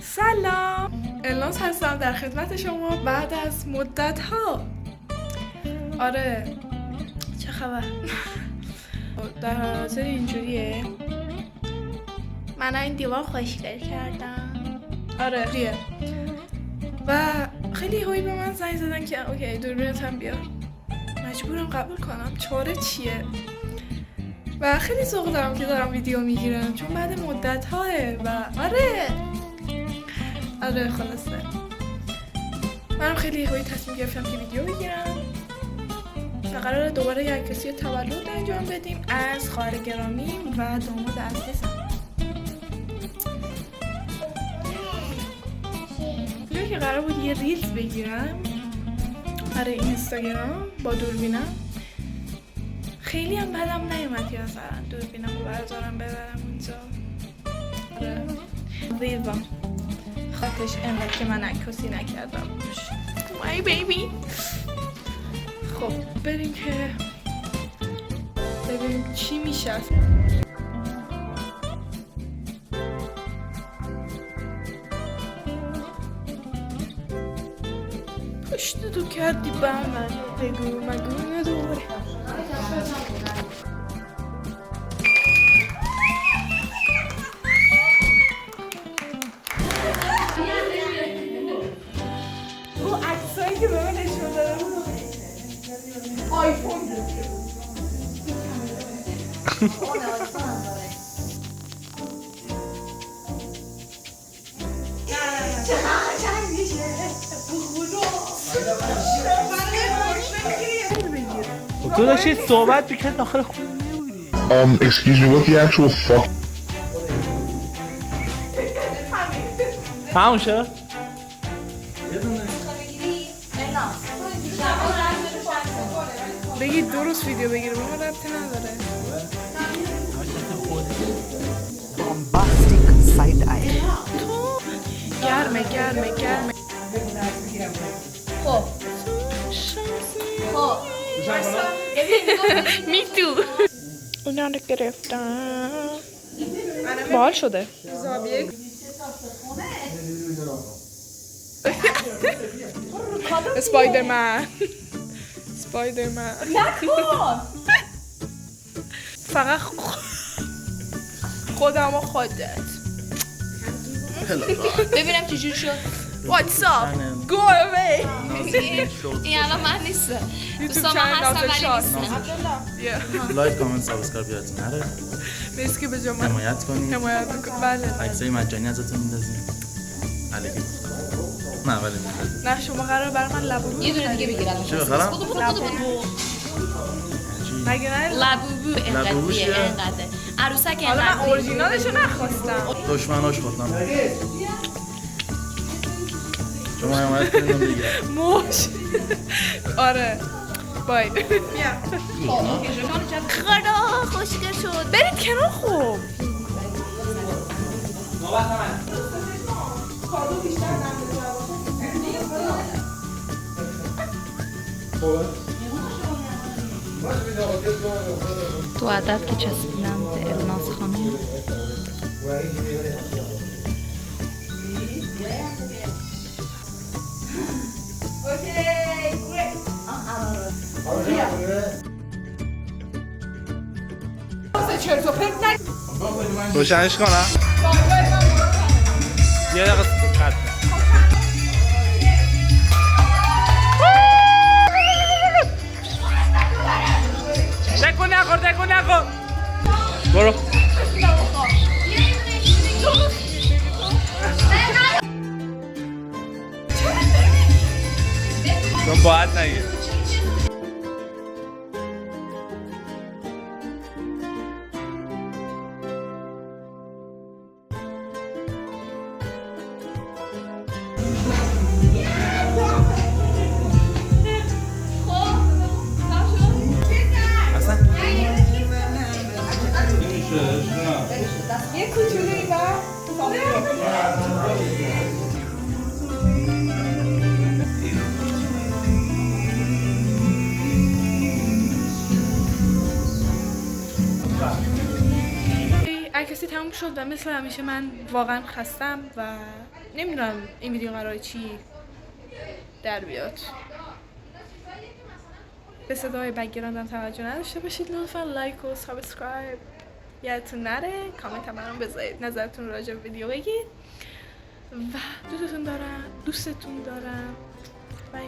سلام، الناس هستم در خدمت شما بعد از مدت ها. آره، چه خبر؟ در حاضر اینجوریه. من این دیوار خوشگل کردم. آره ریه. و خیلی هایی به من زنگ زدن که اوکی دوربینت هم بیار. مجبورم قبول کنم، چاره چیه؟ و خیلی ذوق دارم که دارم ویدیو میگیرم چون بعد مدت ها و آره خلاصه منم خیلی هایی تصمیم گرفتم که ویدیو بگیرم و قراره دوباره یک عکاسی تولد انجام بدیم از خواهر گرامیم و داماد عزیزم. ویدیو که قرار بود یه ریلز بگیرم برای اینستاگرام با دوربینم، خیلی هم بدم نیومد که مثلا دوربینم رو بردارم ببرم اونجا. آره ویوا خاطرش انقدر که من عکاسی نکردم روش. مای بیبی. خب بریم که ببینیم چی میشه. پشت تو کردی با من بگو مگو نداره. او عکسایی که به من نشون داده آیفون تو داشتی صحبت بکرد داخل خونه نبودی. Excuse me, what the actual fuck? تموم شد؟ بگید درست ویدیو بگیره به ما ربطی نداره. Bombastic side eye. گرمه خب می تو اونا رو گرفتم باحال شده. اسپایدرمن فقط خودم و خودت. ببینم چجوری شد. What's up? Go away. این الان من نیستم. دوستان من channel هستم نازل ولی شاد. نیستم. لایک کامنت سابسکرایب یادتون نره. مرسی که به جا من حمایت کنید. حمایت می‌کنید. بله عکسای مجانی ازتون میندازیم. الکی نه ولی نه شما قرار برای من لبو یه دونه دیگه بگیرم. چی بخرم؟ بودو. مگه نه لبوبو لبوبو چیه؟ اینقدره. عروسک حالا من اینقدره. اورجینالشو نخواستم. دشمناش خوردم. شما حمایت کنید دیگه. موش آره بای خدا خوشگل شد. برید کنار. خوب تو عدد که چسبیدم به الناس خانم. چرت و پرت نگو. روشنش کنم؟ یه دقیقه قد دکو نخور برو. من باید نگیر. یه کوچولویی با بازی تموم شد و مثل همیشه من واقعا خستم و نمیدونم این ویدیو قراره چی در بیاد. به صدای بک‌گراندم توجه نداشته باشید لطفا. لایک و سابسکرایب یادتون نره. کامنت هم برام بذارید، نظرتون راجع به ویدیو بگید و دوستتون دارم. بای.